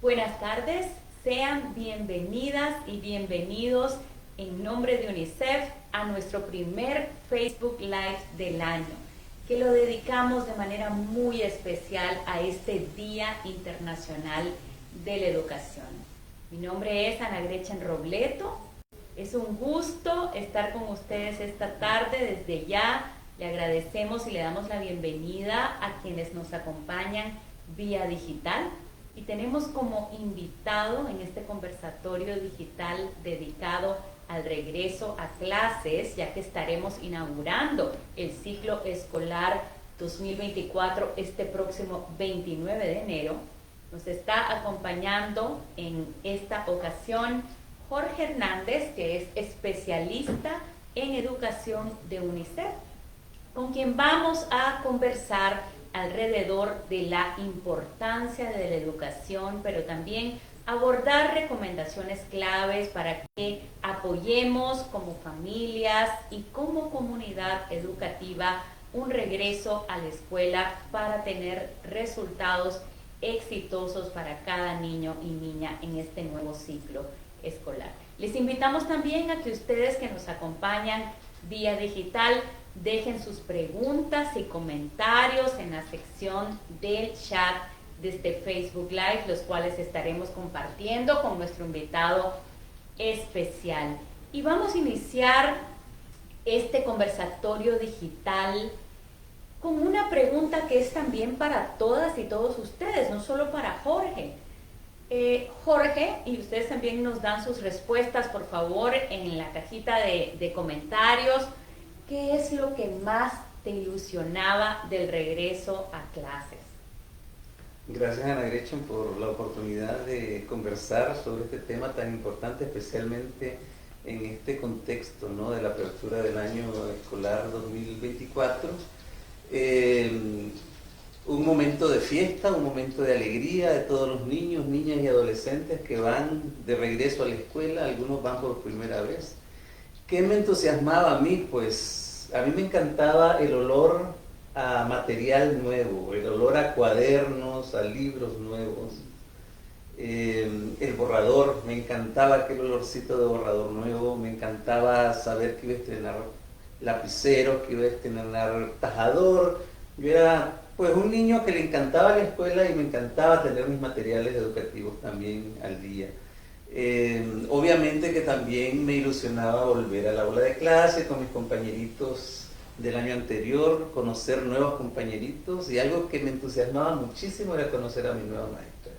Buenas tardes, sean bienvenidas y bienvenidos en nombre de UNICEF a nuestro primer Facebook Live del año, que lo dedicamos de manera muy especial a este Día Internacional de la Educación. Mi nombre es Ana Gretchen Robleto. Es un gusto estar con ustedes esta tarde. Desde ya le agradecemos y le damos la bienvenida a quienes nos acompañan vía digital. Y tenemos como invitado en este conversatorio digital dedicado al regreso a clases, ya que estaremos inaugurando el ciclo escolar 2024 este próximo 29 de enero. Nos está acompañando en esta ocasión Jorge Hernández, que es especialista en educación de UNICEF, con quien vamos a conversar alrededor de la importancia de la educación, pero también abordar recomendaciones claves para que apoyemos como familias y como comunidad educativa un regreso a la escuela para tener resultados exitosos para cada niño y niña en este nuevo ciclo escolar. Les invitamos también a que ustedes que nos acompañan vía digital dejen sus preguntas y comentarios en la sección del chat de este Facebook Live, los cuales estaremos compartiendo con nuestro invitado especial. Y vamos a iniciar este conversatorio digital con una pregunta que es también para todas y todos ustedes, no solo para Jorge. Jorge, y ustedes también nos dan sus respuestas, por favor, en la cajita de comentarios. ¿Qué es lo que más te ilusionaba del regreso a clases? Gracias, Ana Gretchen, por la oportunidad de conversar sobre este tema tan importante, especialmente en este contexto, ¿no?, de la apertura del año escolar 2024. Un momento de fiesta, un momento de alegría de todos los niños, niñas y adolescentes que van de regreso a la escuela, algunos van por primera vez. ¿Qué me entusiasmaba a mí? Pues a mí me encantaba el olor a material nuevo, el olor a cuadernos, a libros nuevos, el borrador, me encantaba aquel olorcito de borrador nuevo, me encantaba saber que iba a estrenar lapicero, que iba a estrenar tajador. Yo era pues un niño que le encantaba la escuela y me encantaba tener mis materiales educativos también al día. Obviamente que también me ilusionaba volver al aula de clase con mis compañeritos del año anterior, conocer nuevos compañeritos, y algo que me entusiasmaba muchísimo era conocer a mi nueva maestra.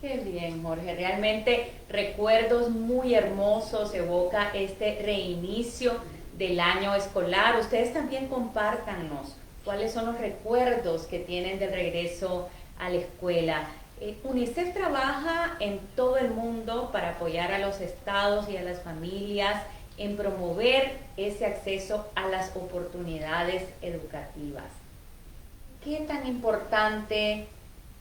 Qué bien, Jorge. Realmente recuerdos muy hermosos evoca este reinicio del año escolar. Ustedes también compártanos cuáles son los recuerdos que tienen del regreso a la escuela. UNICEF trabaja en todo el mundo para apoyar a los estados y a las familias en promover ese acceso a las oportunidades educativas. ¿Qué tan importante,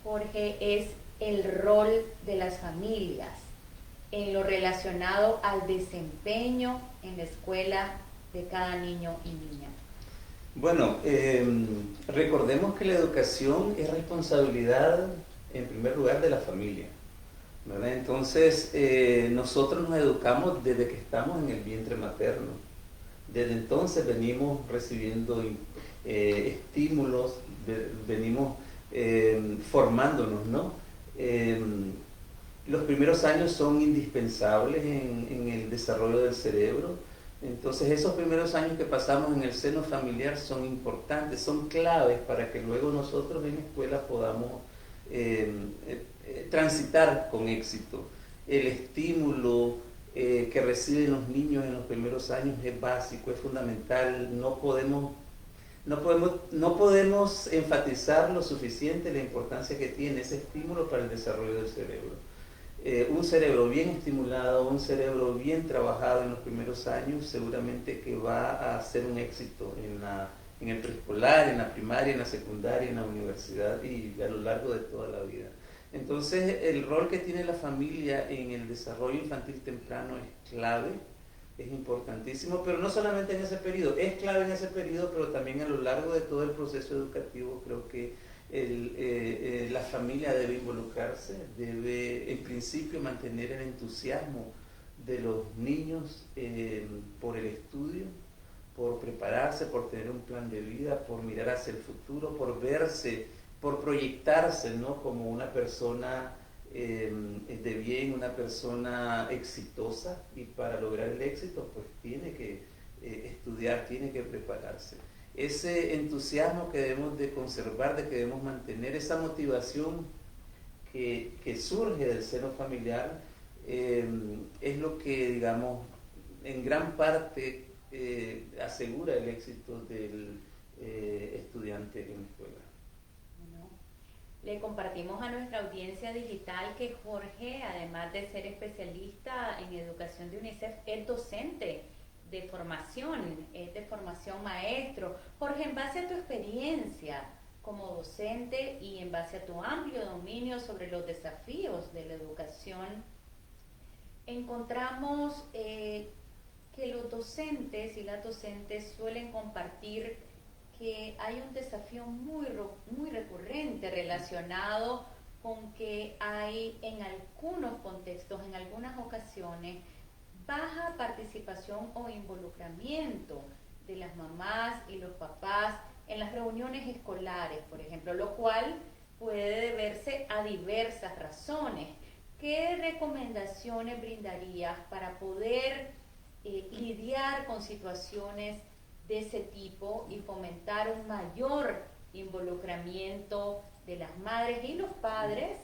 Jorge, es el rol de las familias en lo relacionado al desempeño en la escuela de cada niño y niña? Bueno, recordemos que la educación es responsabilidad, en primer lugar, de la familia, ¿verdad? Entonces, nosotros nos educamos desde que estamos en el vientre materno. Desde entonces venimos recibiendo estímulos, venimos formándonos, ¿no? Los primeros años son indispensables en el desarrollo del cerebro. Entonces esos primeros años que pasamos en el seno familiar son importantes, son claves para que luego nosotros en la escuela podamos transitar con éxito. El estímulo que reciben los niños en los primeros años es básico, es fundamental. No podemos enfatizar lo suficiente la importancia que tiene ese estímulo para el desarrollo del cerebro. Un cerebro bien estimulado, un cerebro bien trabajado en los primeros años, seguramente que va a ser un éxito en el preescolar, en la primaria, en la secundaria, en la universidad y a lo largo de toda la vida. Entonces, el rol que tiene la familia en el desarrollo infantil temprano es clave, es importantísimo, pero no solamente en ese periodo, es clave en ese periodo, pero también a lo largo de todo el proceso educativo. Creo que La familia debe involucrarse, debe en principio mantener el entusiasmo de los niños por el estudio, por prepararse, por tener un plan de vida, por mirar hacia el futuro, por verse, por proyectarse, ¿no?, como una persona de bien, una persona exitosa, y para lograr el éxito pues tiene que estudiar, tiene que prepararse. Ese entusiasmo que debemos de conservar, de que debemos mantener, esa motivación que surge del seno familiar, es lo que, digamos, en gran parte asegura el éxito del estudiante en la escuela. Bueno, le compartimos a nuestra audiencia digital que Jorge, además de ser especialista en educación de UNICEF, es docente de formación, es de formación maestro. Jorge, en base a tu experiencia como docente y en base a tu amplio dominio sobre los desafíos de la educación, encontramos que los docentes y las docentes suelen compartir que hay un desafío muy recurrente relacionado con que hay en algunos contextos, en algunas ocasiones, baja participación o involucramiento de las mamás y los papás en las reuniones escolares, por ejemplo, lo cual puede deberse a diversas razones. ¿Qué recomendaciones brindarías para poder lidiar con situaciones de ese tipo y fomentar un mayor involucramiento de las madres y los padres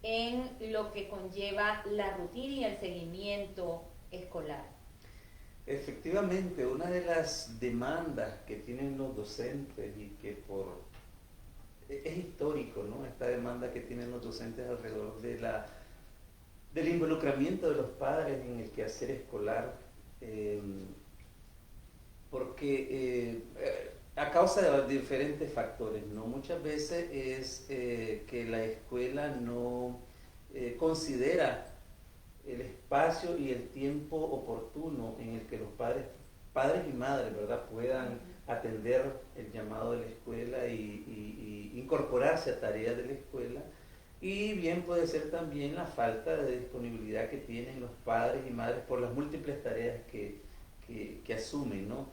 en lo que conlleva la rutina y el seguimiento escolar? Efectivamente, una de las demandas que tienen los docentes y que es histórico, ¿no?, esta demanda que tienen los docentes alrededor del involucramiento de los padres en el quehacer escolar, porque a causa de diferentes factores, ¿no? Muchas veces es que la escuela no considera el espacio y el tiempo oportuno en el que los padres y madres, ¿verdad?, puedan atender el llamado de la escuela y incorporarse a tareas de la escuela. Y bien puede ser también la falta de disponibilidad que tienen los padres y madres por las múltiples tareas que asumen, ¿no?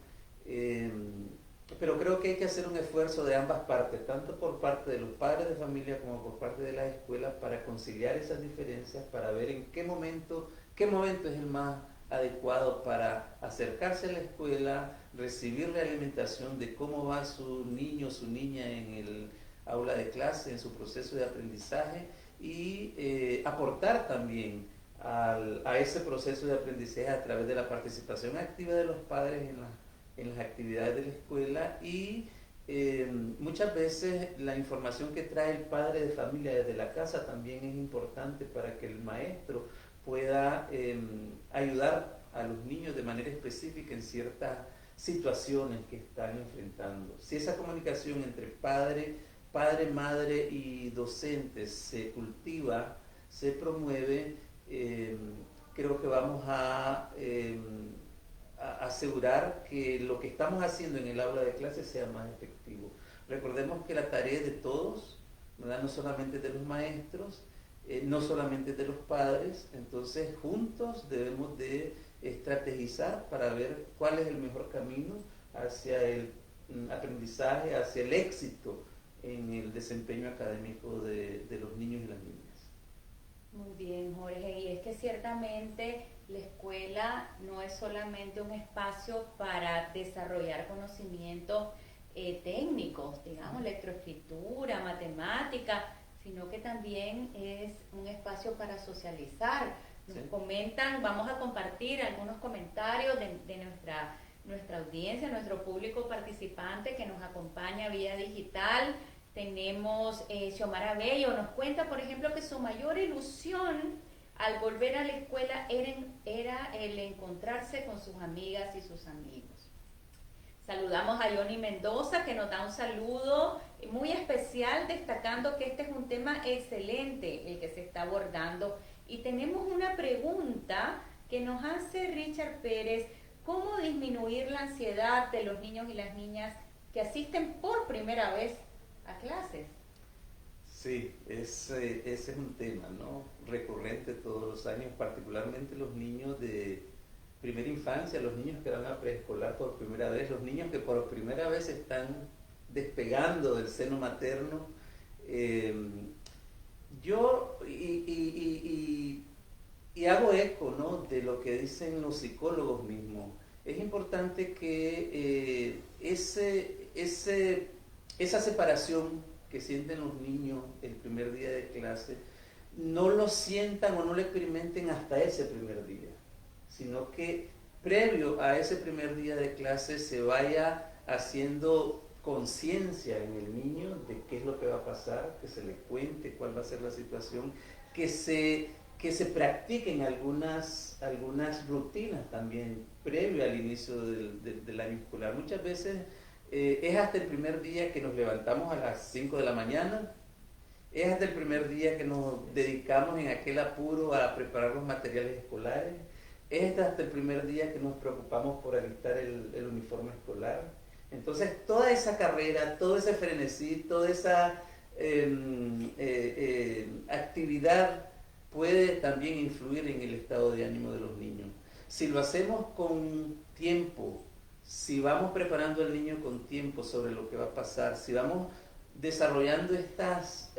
Pero creo que hay que hacer un esfuerzo de ambas partes, tanto por parte de los padres de familia como por parte de las escuelas, para conciliar esas diferencias, para ver en qué momento es el más adecuado para acercarse a la escuela, recibir la alimentación de cómo va su niño o su niña en el aula de clase, en su proceso de aprendizaje, y aportar también a ese proceso de aprendizaje a través de la participación activa de los padres en las actividades de la escuela. Y muchas veces la información que trae el padre de familia desde la casa también es importante para que el maestro pueda ayudar a los niños de manera específica en ciertas situaciones que están enfrentando. Si esa comunicación entre padre, madre y docentes se cultiva, se promueve, creo que vamos a asegurar que lo que estamos haciendo en el aula de clase sea más efectivo. Recordemos que la tarea es de todos, ¿verdad?, no solamente de los maestros, no solamente de los padres. Entonces juntos debemos de estrategizar para ver cuál es el mejor camino hacia el aprendizaje, hacia el éxito en el desempeño académico de los niños y las niñas. Muy bien, Jorge, y es que ciertamente la escuela no es solamente un espacio para desarrollar conocimientos técnicos, digamos, lectoescritura, matemática, sino que también es un espacio para socializar. Nos comentan, vamos a compartir algunos comentarios de nuestra audiencia, nuestro público participante que nos acompaña vía digital. Tenemos Xiomara Bello, nos cuenta, por ejemplo, que su mayor ilusión al volver a la escuela era el encontrarse con sus amigas y sus amigos. Saludamos a Johnny Mendoza, que nos da un saludo muy especial, destacando que este es un tema excelente el que se está abordando. Y tenemos una pregunta que nos hace Richard Pérez: ¿cómo disminuir la ansiedad de los niños y las niñas que asisten por primera vez a clases? Sí, ese es un tema, ¿no? Recurrente todos los años, particularmente los niños de primera infancia, los niños que van a preescolar por primera vez, los niños que por primera vez están despegando del seno materno. Eh, yo y hago eco, ¿no?, de lo que dicen los psicólogos mismos. Es importante que esa separación que sienten los niños el primer día de clase, no lo sientan o no lo experimenten hasta ese primer día, sino que previo a ese primer día de clase se vaya haciendo conciencia en el niño de qué es lo que va a pasar, que se le cuente cuál va a ser la situación, que se practiquen algunas rutinas también previo al inicio del año escolar. Muchas veces es hasta el primer día que nos levantamos a las 5 de la mañana, es hasta el primer día que nos dedicamos en aquel apuro a preparar los materiales escolares, es hasta el primer día que nos preocupamos por alistar el uniforme escolar. Entonces toda esa carrera, todo ese frenesí, toda esa actividad puede también influir en el estado de ánimo de los niños. Si lo hacemos con tiempo, si vamos preparando al niño con tiempo sobre lo que va a pasar, si vamos desarrollando estas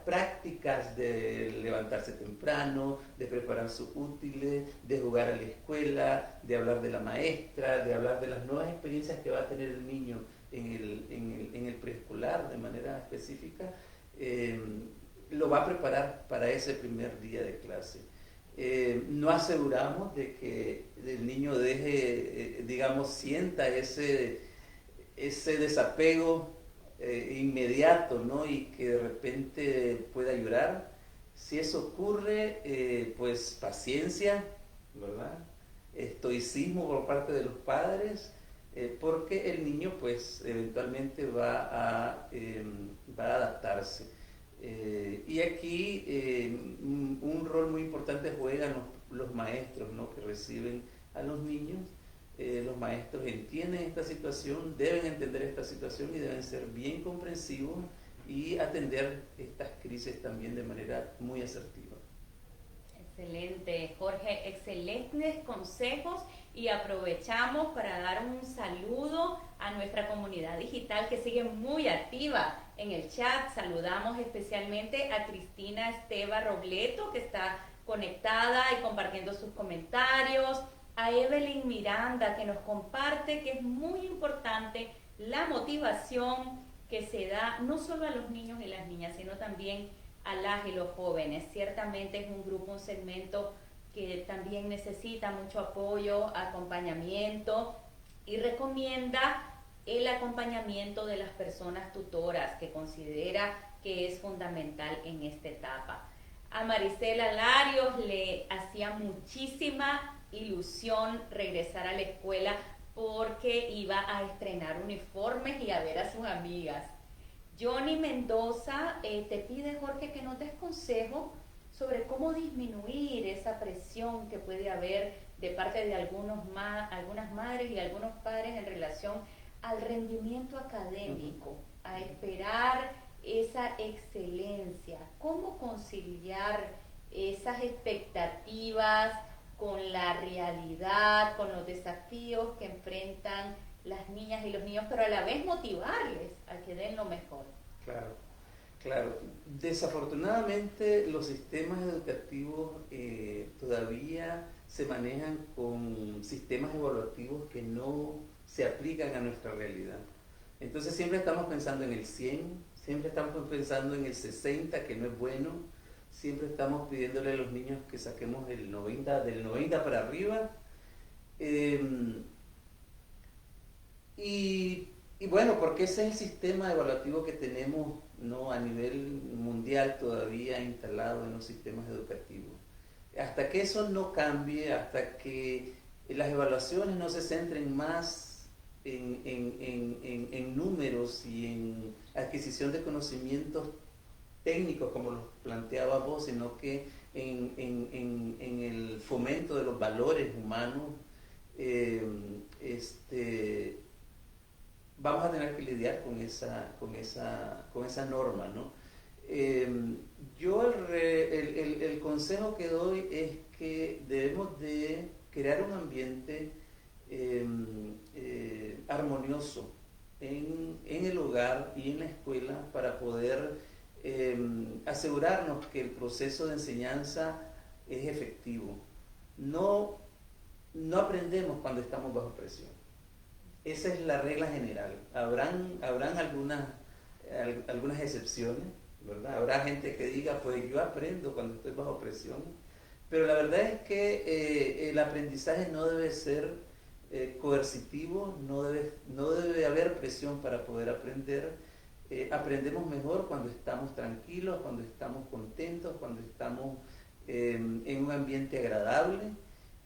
prácticas de levantarse temprano, de preparar sus útiles, de jugar a la escuela, de hablar de la maestra, de hablar de las nuevas experiencias que va a tener el niño en el preescolar de manera específica, lo va a preparar para ese primer día de clase. No aseguramos de que el niño sienta ese desapego inmediato, ¿no?, y que de repente pueda llorar. Si eso ocurre, pues paciencia, ¿verdad? Estoicismo por parte de los padres, porque el niño pues eventualmente va a adaptarse. Y aquí un rol muy importante juegan los maestros, ¿no?, que reciben a los niños. Los maestros entienden esta situación, deben entender esta situación y deben ser bien comprensivos y atender estas crisis también de manera muy asertiva. Excelente, Jorge, excelentes consejos, y aprovechamos para dar un saludo a nuestra comunidad digital que sigue muy activa en el chat. Saludamos especialmente a Cristina Esteva Robleto, que está conectada y compartiendo sus comentarios, a Evelyn Miranda, que nos comparte que es muy importante la motivación que se da no solo a los niños y las niñas, sino también a las y los jóvenes. Ciertamente es un grupo, un segmento que también necesita mucho apoyo, acompañamiento, y recomienda el acompañamiento de las personas tutoras, que considera que es fundamental en esta etapa. A Maricela Larios le hacía muchísima ilusión regresar a la escuela porque iba a estrenar uniformes y a ver a sus amigas. Johnny Mendoza te pide, Jorge, que nos des consejo sobre cómo disminuir esa presión que puede haber de parte de algunas madres y algunos padres en relación al rendimiento académico, a esperar esa excelencia. ¿Cómo conciliar esas expectativas con la realidad, con los desafíos que enfrentan las niñas y los niños, pero a la vez motivarles a que den lo mejor? Claro, claro. Desafortunadamente los sistemas educativos todavía se manejan con sistemas evaluativos que no se aplican a nuestra realidad. Entonces siempre estamos pensando en el 100, siempre estamos pensando en el 60, que no es bueno, siempre estamos pidiéndole a los niños que saquemos del 90 para arriba. Y bueno, porque ese es el sistema evaluativo que tenemos, ¿no?, a nivel mundial todavía instalado en los sistemas educativos. Hasta que eso no cambie, hasta que las evaluaciones no se centren más en números y en adquisición de conocimientos técnicos como los planteaba vos, sino que en el fomento de los valores humanos, vamos a tener que lidiar con esa norma, ¿no? Yo el consejo que doy es que debemos de crear un ambiente armonioso en el hogar y en la escuela para poder asegurarnos que el proceso de enseñanza es efectivo. No, no aprendemos cuando estamos bajo presión. Esa es la regla general. Habrán algunas excepciones, ¿verdad? Habrá gente que diga, pues yo aprendo cuando estoy bajo presión, pero la verdad es que el aprendizaje no debe ser coercitivo, no debe haber presión para poder aprender. Aprendemos mejor cuando estamos tranquilos, cuando estamos contentos, cuando estamos en un ambiente agradable.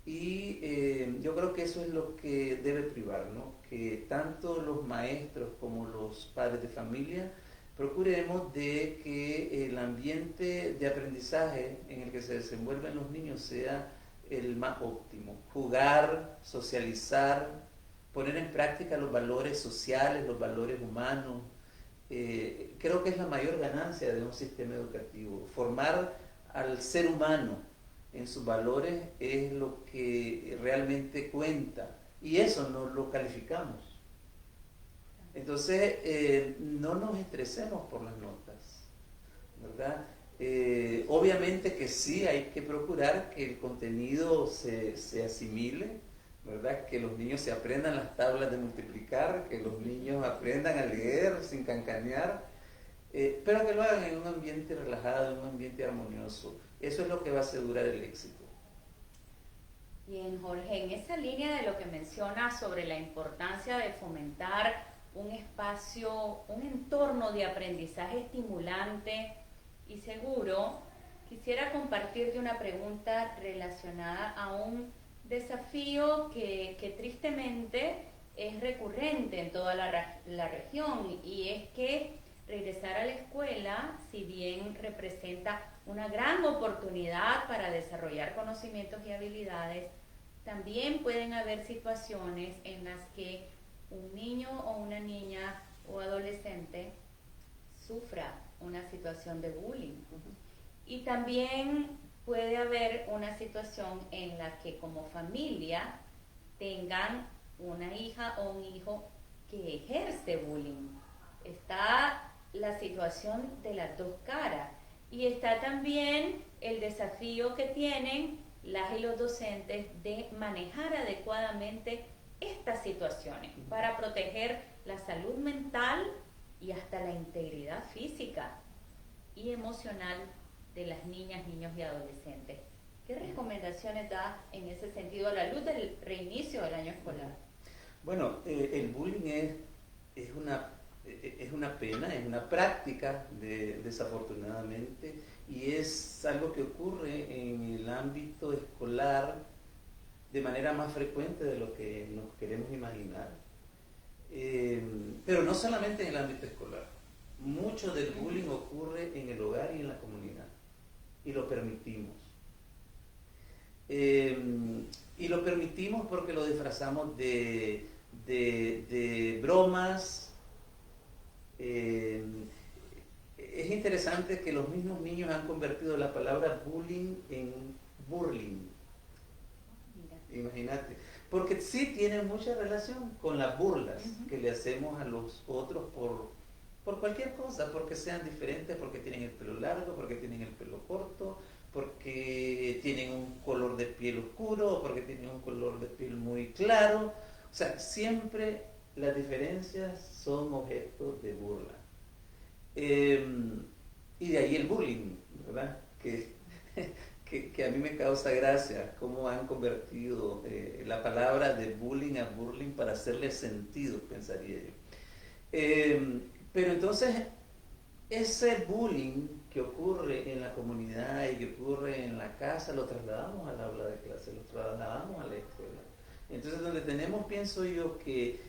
Y yo creo que eso es lo que debe privar, ¿no? Que tanto los maestros como los padres de familia procuremos de que el ambiente de aprendizaje en el que se desenvuelven los niños sea el más óptimo. Jugar, socializar, poner en práctica los valores sociales, los valores humanos. Creo que es la mayor ganancia de un sistema educativo. Formar al ser humano en sus valores es lo que realmente cuenta, y eso no lo calificamos. Entonces, no nos estresemos por las notas, ¿verdad? Obviamente que sí hay que procurar que el contenido se asimile, ¿verdad? Que los niños se aprendan las tablas de multiplicar, que los niños aprendan a leer sin cancanear, pero que lo hagan en un ambiente relajado, en un ambiente armonioso. Eso es lo que va a asegurar el éxito. Bien, Jorge, en esa línea de lo que mencionas sobre la importancia de fomentar un espacio, un entorno de aprendizaje estimulante y seguro, quisiera compartirte una pregunta relacionada a un desafío que tristemente es recurrente en toda la región, y es que regresar a la escuela, si bien representa una gran oportunidad para desarrollar conocimientos y habilidades, también pueden haber situaciones en las que un niño o una niña o adolescente sufra una situación de bullying. Y también puede haber una situación en la que como familia tengan una hija o un hijo que ejerce bullying. Está la situación de las dos caras, y está también el desafío que tienen las y los docentes de manejar adecuadamente estas situaciones para proteger la salud mental y hasta la integridad física y emocional de las niñas, niños y adolescentes. ¿Qué recomendaciones da en ese sentido a la luz del reinicio del año escolar? Bueno, el bullying es una pena, es una práctica desafortunadamente, y es algo que ocurre en el ámbito escolar de manera más frecuente de lo que nos queremos imaginar. Pero no solamente en el ámbito escolar. Mucho del bullying ocurre en el hogar y en la comunidad, y lo permitimos. Y lo permitimos porque lo disfrazamos de bromas. Es interesante que los mismos niños han convertido la palabra bullying en burling. Imagínate, porque sí tiene mucha relación con las burlas que le hacemos a los otros por cualquier cosa, porque sean diferentes, porque tienen el pelo largo, porque tienen el pelo corto, porque tienen un color de piel oscuro, porque tienen un color de piel muy claro. O sea, siempre las diferencias son objeto de burla. Y de ahí el bullying, ¿verdad? Que a mí me causa gracia cómo han convertido la palabra de bullying a burling para hacerle sentido, pensaría yo. Pero entonces, ese bullying que ocurre en la comunidad y que ocurre en la casa, lo trasladamos al aula de clase, lo trasladamos a la escuela. Entonces, donde tenemos, pienso yo, que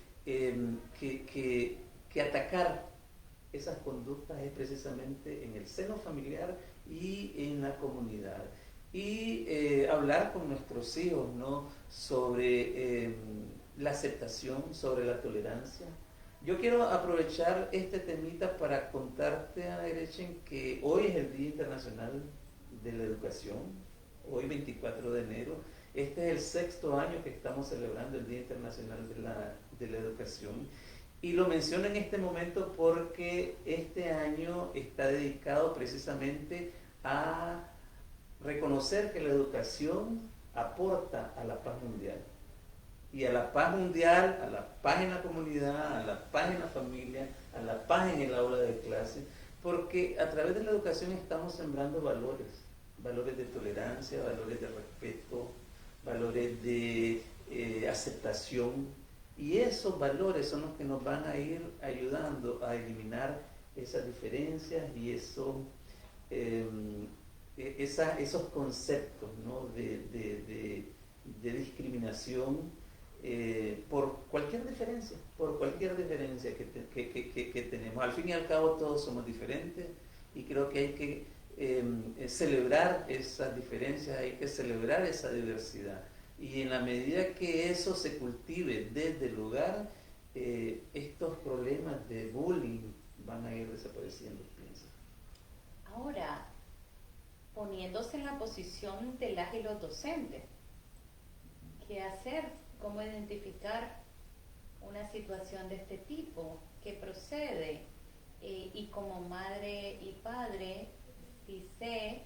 atacar esas conductas es precisamente en el seno familiar y en la comunidad. Y hablar con nuestros hijos, ¿no?, sobre la aceptación, sobre la tolerancia, Yo quiero aprovechar este temita para contarte, Ana Gretchen, que hoy es el Día Internacional de la Educación, hoy 24 de enero. Este es el sexto año que estamos celebrando el Día Internacional de la Educación. Y lo menciono en este momento porque este año está dedicado precisamente a reconocer que la educación aporta a la paz mundial. Y a la paz mundial, a la paz en la comunidad, a la paz en la familia, a la paz en el aula de clase, porque a través de la educación estamos sembrando valores, valores de tolerancia, valores de respeto, valores de aceptación, y esos valores son los que nos van a ir ayudando a eliminar esas diferencias y esos conceptos, ¿no?, de discriminación por cualquier diferencia que tenemos. Al fin y al cabo todos somos diferentes y creo que hay que celebrar esas diferencias, hay que celebrar esa diversidad. Y en la medida que eso se cultive desde el hogar, estos problemas de bullying van a ir desapareciendo, pienso. Ahora, poniéndose en la posición de las y los docentes, ¿qué hacer? ¿Cómo identificar una situación de este tipo que procede? Y como madre y padre, si sé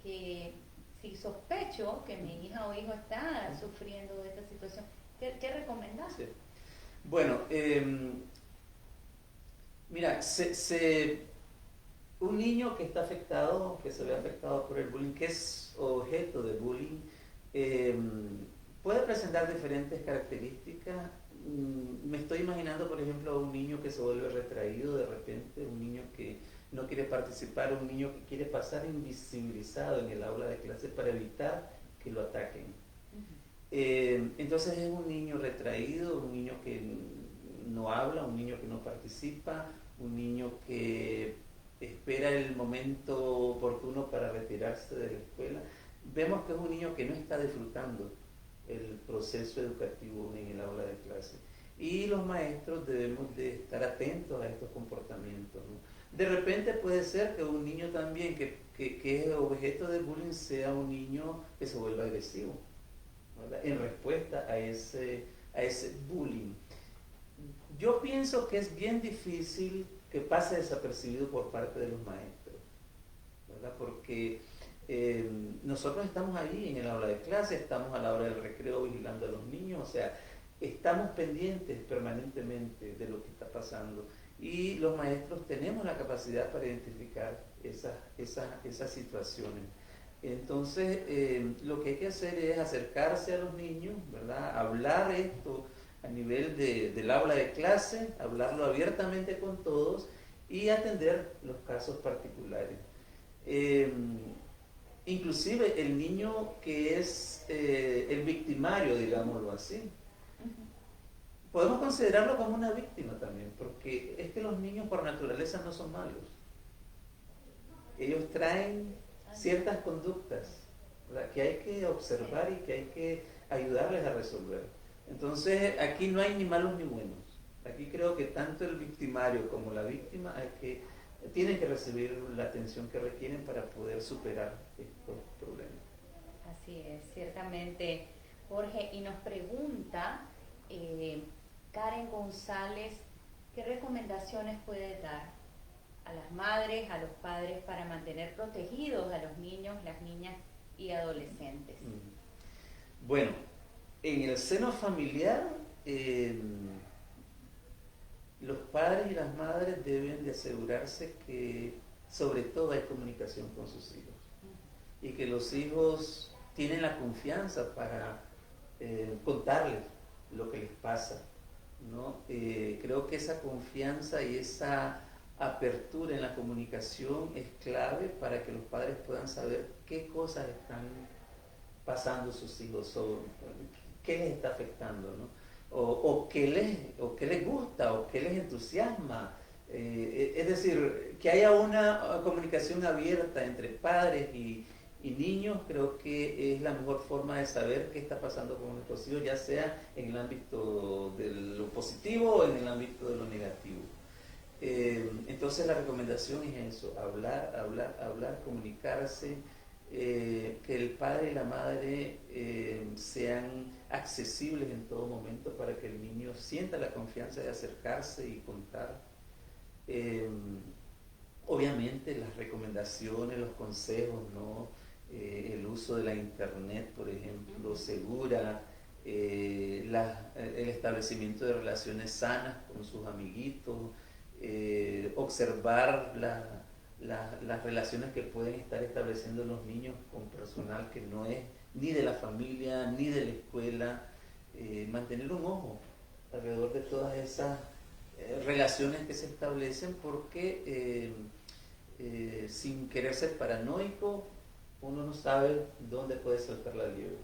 que, si sospecho que mi hija o hijo está sufriendo de esta situación, ¿qué recomendás? Sí. Bueno, mira, un niño que está afectado, que se ve afectado por el bullying, que es objeto de bullying, puede presentar diferentes características. Me estoy imaginando, por ejemplo, a un niño que se vuelve retraído de repente, un niño que no quiere participar, un niño que quiere pasar invisibilizado en el aula de clase para evitar que lo ataquen. Entonces es un niño retraído, un niño que no habla, un niño que no participa, un niño que espera el momento oportuno para retirarse de la escuela. Vemos que es un niño que no está disfrutando el proceso educativo en el aula de clase. Y los maestros debemos de estar atentos a estos comportamientos, ¿no? De repente puede ser que un niño también que es objeto de bullying sea un niño que se vuelva agresivo, ¿verdad?, en respuesta a ese bullying. Yo pienso que es bien difícil que pase desapercibido por parte de los maestros, ¿verdad?, porque nosotros estamos ahí en el aula de clase, estamos a la hora del recreo vigilando a los niños, o sea, estamos pendientes permanentemente de lo que está pasando y los maestros tenemos la capacidad para identificar esas situaciones. Entonces, lo que hay que hacer es acercarse a los niños, ¿verdad?, hablar esto a nivel del aula de clase, hablarlo abiertamente con todos y atender los casos particulares. Inclusive el niño que es el victimario, digámoslo así, podemos considerarlo como una víctima también, porque es que los niños por naturaleza no son malos. Ellos traen ciertas conductas, ¿verdad?, que hay que observar y que hay que ayudarles a resolver. Entonces aquí no hay ni malos ni buenos. Aquí creo que tanto el victimario como la víctima tienen que recibir la atención que requieren para poder superar estos problemas. Así es, ciertamente, Jorge. Y nos pregunta Karen González, ¿qué recomendaciones puede dar a las madres, a los padres para mantener protegidos a los niños, las niñas y adolescentes? Bueno, en el seno familiar, los padres y las madres deben de asegurarse que sobre todo hay comunicación con sus hijos y que los hijos tienen la confianza para contarles lo que les pasa, ¿no? Creo que esa confianza y esa apertura en la comunicación es clave para que los padres puedan saber qué cosas están pasando sus hijos o qué les está afectando, ¿no? O qué les gusta, o qué les entusiasma. Es decir, que haya una comunicación abierta entre padres y y niños, creo que es la mejor forma de saber qué está pasando con nuestros hijos, ya sea en el ámbito de lo positivo o en el ámbito de lo negativo. Entonces la recomendación es eso, hablar, comunicarse, que el padre y la madre sean accesibles en todo momento para que el niño sienta la confianza de acercarse y contar. Obviamente las recomendaciones, los consejos, ¿no? El uso de la internet, por ejemplo, segura, el establecimiento de relaciones sanas con sus amiguitos, observar las relaciones que pueden estar estableciendo los niños con personal que no es ni de la familia ni de la escuela, mantener un ojo alrededor de todas esas relaciones que se establecen, porque sin querer ser paranoico uno no sabe dónde puede saltar la liebre.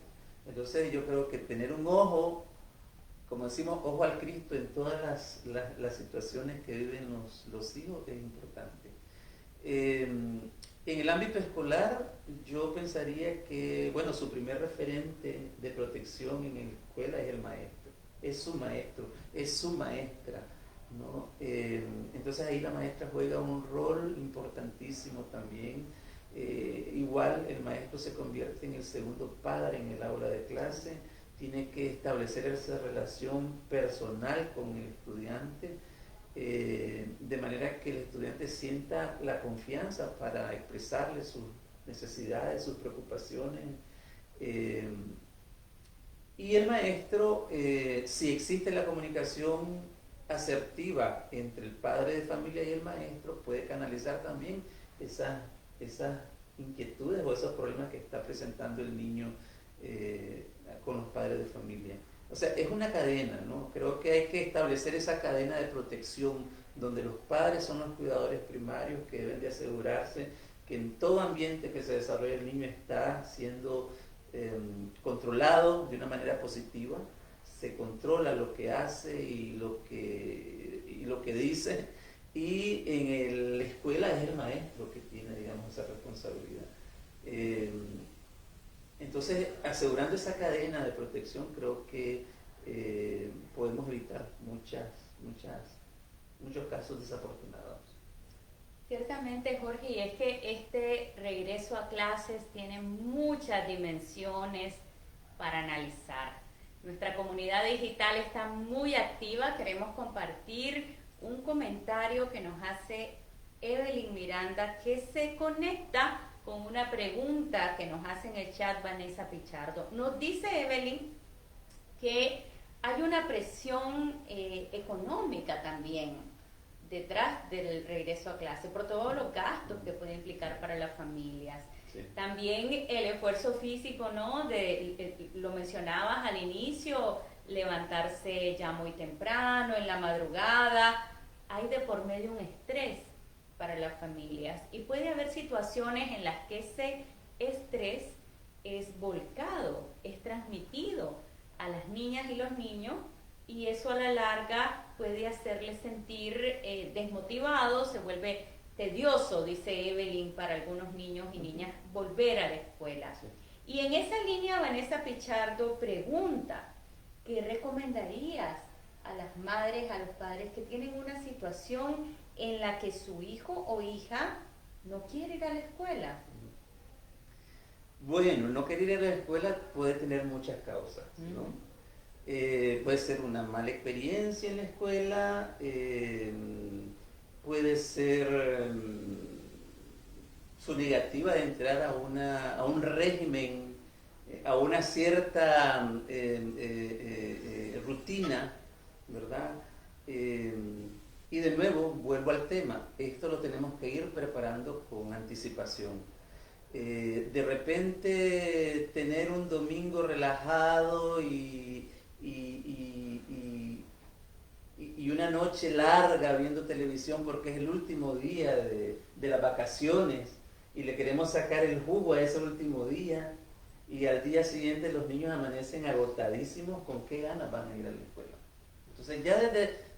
Entonces yo creo que tener un ojo, como decimos, ojo al Cristo en todas las situaciones que viven los hijos es importante. En el ámbito escolar, yo pensaría que, bueno, su primer referente de protección en la escuela es el maestro, es su maestro, es su maestra, ¿no? Entonces ahí la maestra juega un rol importantísimo también. Igual el maestro se convierte en el segundo padre en el aula de clase, tiene que establecer esa relación personal con el estudiante, de manera que el estudiante sienta la confianza para expresarle sus necesidades, sus preocupaciones. Y el maestro, si existe la comunicación asertiva entre el padre de familia y el maestro, puede canalizar también esas inquietudes o esos problemas que está presentando el niño con los padres de familia. O sea, es una cadena, ¿no? Creo que hay que establecer esa cadena de protección donde los padres son los cuidadores primarios que deben de asegurarse que en todo ambiente que se desarrolle el niño está siendo controlado de una manera positiva, se controla lo que hace y lo que dice, y en la escuela es el maestro que tiene, digamos, esa responsabilidad. Entonces, asegurando esa cadena de protección, creo que podemos evitar muchos casos desafortunados. Ciertamente, Jorge, y es que este regreso a clases tiene muchas dimensiones para analizar. Nuestra comunidad digital está muy activa. Queremos compartir un comentario que nos hace Evelyn Miranda, que se conecta con una pregunta que nos hace en el chat Vanessa Pichardo. Nos dice Evelyn que hay una presión económica también detrás del regreso a clase, por todos los gastos que puede implicar para las familias. Sí. También el esfuerzo físico, ¿no? Lo mencionabas al inicio, levantarse ya muy temprano, en la madrugada. Hay de por medio un estrés para las familias y puede haber situaciones en las que ese estrés es volcado, es transmitido a las niñas y los niños, y eso a la larga puede hacerles sentir desmotivados, se vuelve tedioso, dice Evelyn, para algunos niños y niñas volver a la escuela. Sí. Y en esa línea Vanessa Pichardo pregunta, ¿qué recomendarías a las madres, a los padres que tienen una situación en la que su hijo o hija no quiere ir a la escuela? Bueno, no querer ir a la escuela puede tener muchas causas, ¿no? Puede ser una mala experiencia en la escuela, puede ser su negativa de entrar a un régimen, a una cierta rutina, ¿verdad? Y de nuevo, vuelvo al tema, esto lo tenemos que ir preparando con anticipación. De repente tener un domingo relajado y una noche larga viendo televisión porque es el último día de las vacaciones y le queremos sacar el jugo a ese último día, y al día siguiente los niños amanecen agotadísimos, ¿con qué ganas van a ir a la escuela? Entonces ya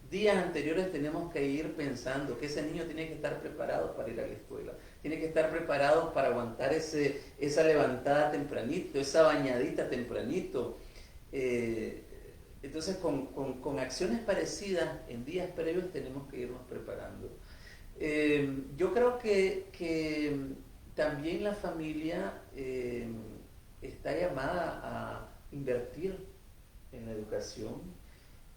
días anteriores tenemos que ir pensando que ese niño tiene que estar preparado para ir a la escuela, tiene que estar preparado para aguantar esa levantada tempranito, esa bañadita tempranito. Entonces con acciones parecidas en días previos tenemos que irnos preparando. Yo creo que también la familia está llamada a invertir en la educación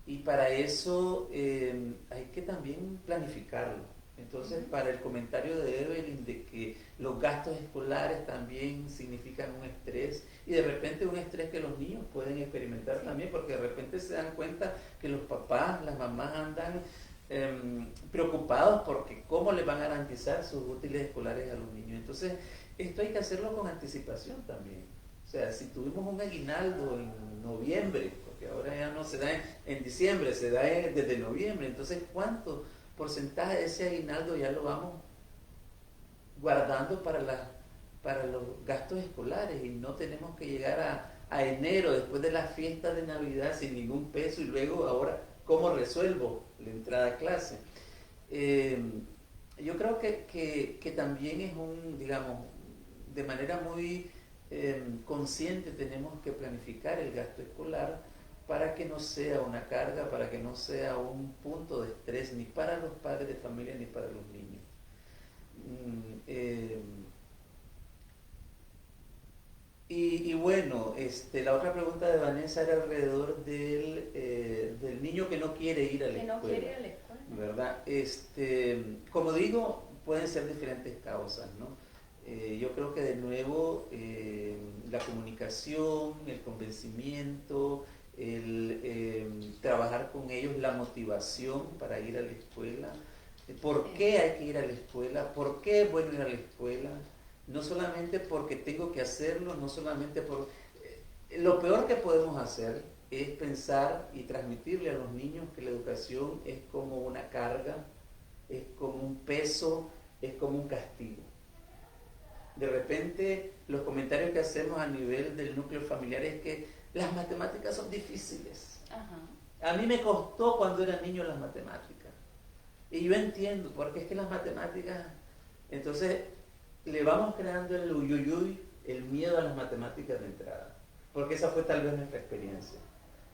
y para eso hay que también planificarlo. Entonces, para el comentario de Evelyn de que los gastos escolares también significan un estrés y de repente un estrés que los niños pueden experimentar también, porque de repente se dan cuenta que los papás, las mamás andan preocupados porque cómo les van a garantizar sus útiles escolares a los niños. Entonces, esto hay que hacerlo con anticipación también. O sea, si tuvimos un aguinaldo en noviembre, porque ahora ya no se da en diciembre, se da desde noviembre, entonces ¿cuánto porcentaje de ese aguinaldo ya lo vamos guardando para los gastos escolares y no tenemos que llegar a enero después de la fiesta de Navidad sin ningún peso y luego ahora cómo resuelvo la entrada a clase? Yo creo que también es digamos, de manera muy consciente tenemos que planificar el gasto escolar para que no sea una carga, para que no sea un punto de estrés ni para los padres de familia ni para los niños. Y bueno, la otra pregunta de Vanessa era alrededor del niño que no quiere ir a la escuela. Que no quiere ir a la escuela. ¿Verdad? Como digo, pueden ser diferentes causas, ¿no? Yo creo que de nuevo la comunicación, el convencimiento, el trabajar con ellos, la motivación para ir a la escuela, por qué hay que ir a la escuela, por qué es bueno ir a la escuela, no solamente porque tengo que hacerlo, no solamente por... Lo peor que podemos hacer es pensar y transmitirle a los niños que la educación es como una carga, es como un peso, es como un castigo. De repente los comentarios que hacemos a nivel del núcleo familiar es que las matemáticas son difíciles. Ajá. A mí me costó cuando era niño las matemáticas. Y yo entiendo, porque es que las matemáticas, entonces le vamos creando el uyuyuy, el miedo a las matemáticas de entrada. Porque esa fue tal vez nuestra experiencia.